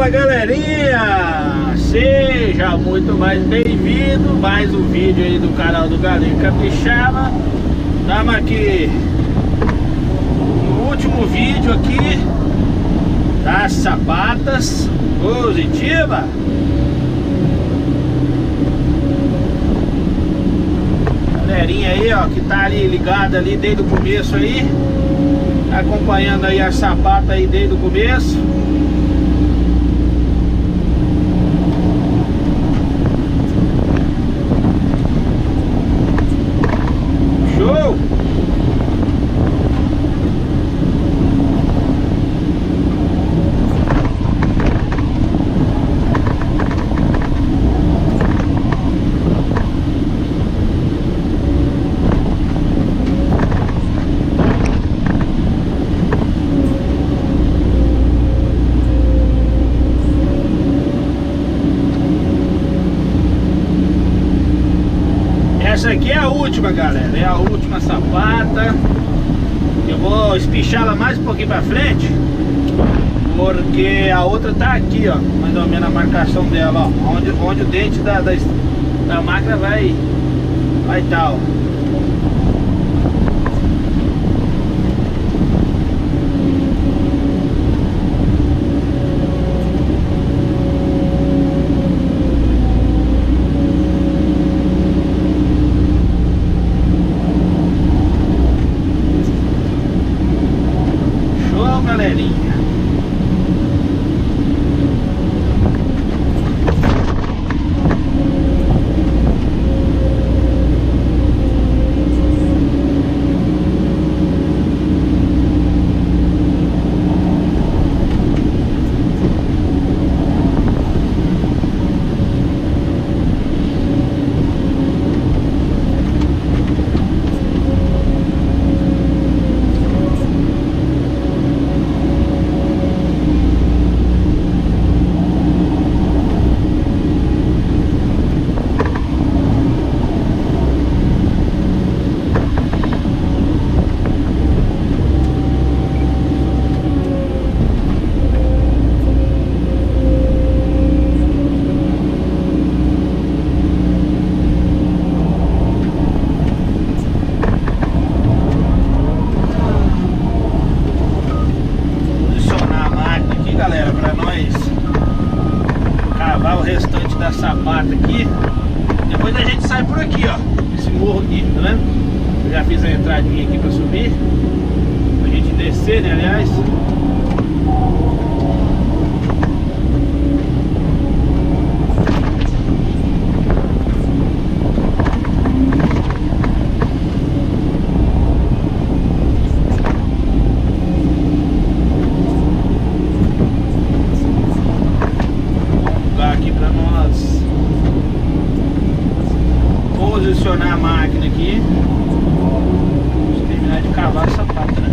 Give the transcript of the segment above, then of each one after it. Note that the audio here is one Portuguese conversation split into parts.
Fala galerinha, seja muito mais bem-vindo, mais um vídeo aí do canal do Galinho Capixaba. Estamos aqui no último vídeo aqui das sapatas Positiva. Galerinha aí, ó, que tá ali ligada ali desde o começo aí, acompanhando aí a sapata aí desde o começo. Show! Essa aqui é a última, galera, é a última sapata. Eu vou espichá-la mais um pouquinho pra frente, porque a outra tá aqui, ó, mais ou menos a marcação dela, ó, onde o dente da máquina vai tá, ó. Galerinha, galera, para nós cavar o restante da sapata aqui. Depois a gente sai por aqui, ó, esse morro aqui, tá vendo? Eu já fiz a entradinha aqui para subir, pra gente descer, né, aliás. Posicionar a máquina aqui. Vamos terminar de cavar a sapata, né?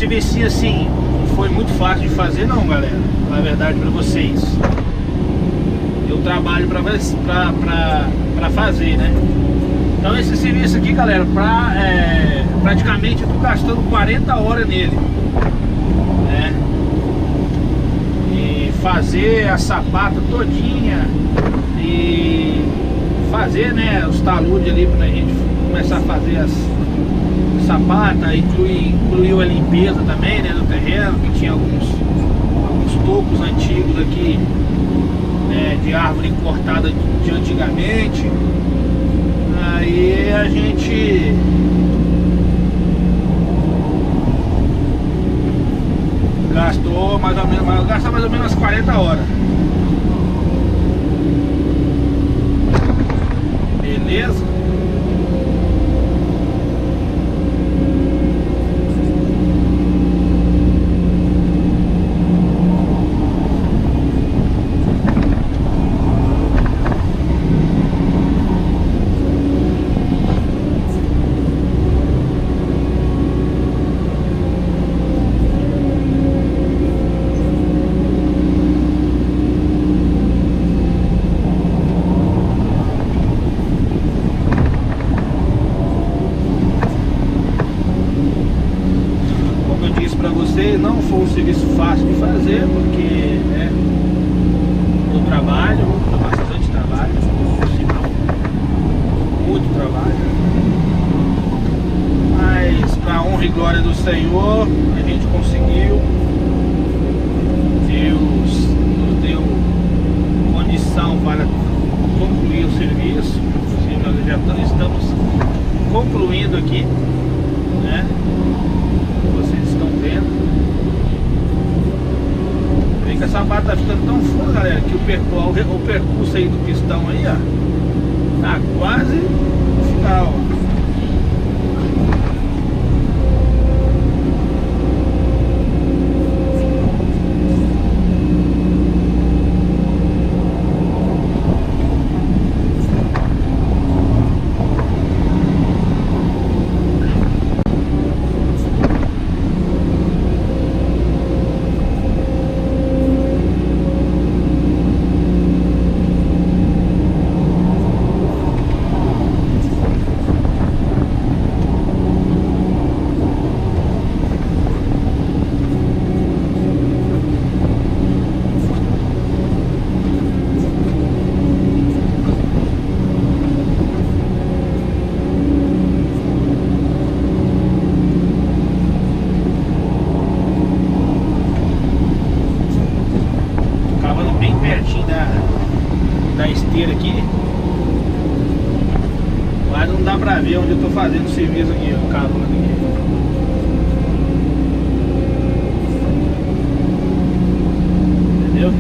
serviço assim foi muito fácil de fazer não, galera. Na verdade, para vocês, eu trabalho para fazer, né? Então esse serviço aqui, galera, praticamente eu tô gastando 40 horas nele, né? E fazer a sapata todinha e fazer, né, os taludes ali pra gente começar a fazer as sapatas, incluiu a limpeza também, né, do terreno, que tinha alguns tocos antigos aqui, né, de árvore cortada de antigamente. Aí a gente gastou mais ou menos umas 40 horas. Beleza? Não foi um serviço fácil de fazer, porque, né, eu trabalho, bastante trabalho, por sinal, muito trabalho, mas para honra e glória do Senhor, a gente conseguiu. Deus nos deu condição para concluir o serviço. Inclusive nós já estamos concluindo aqui, né? Vocês estão vendo. Vem que essa barra tá ficando tão funda, galera, que o percurso aí do pistão aí, ó, tá quase no final, ó. Da esteira aqui, mas não dá pra ver onde eu tô fazendo o serviço aqui, ó, cavando aqui. Entendeu?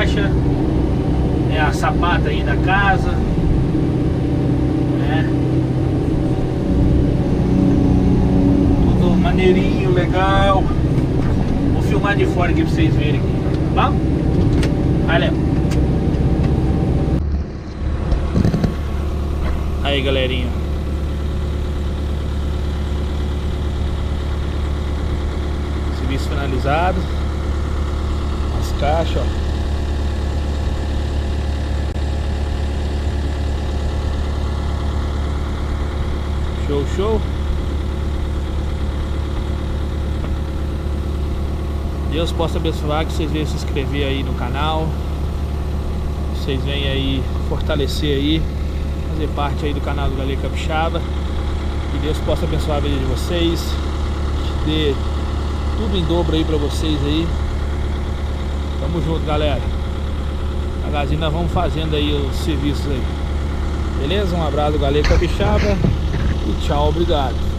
caixa, né, a sapata aí da casa, né? Tudo maneirinho, legal. Vou filmar de fora aqui pra vocês verem aqui, tá bom? Valeu. Aí, galerinha. Serviço finalizado. As caixas, ó. Show, show. Deus possa abençoar, que vocês venham se inscrever aí no canal. Vocês venham aí fortalecer aí, fazer parte aí do canal do Galego Capixaba. Que Deus possa abençoar a vida de vocês, dê tudo em dobro aí pra vocês aí. Tamo junto, galera. Devagarzinho nós vamos fazendo aí os serviços aí. Beleza? Um abraço do Galego Capixaba e tchau, obrigado.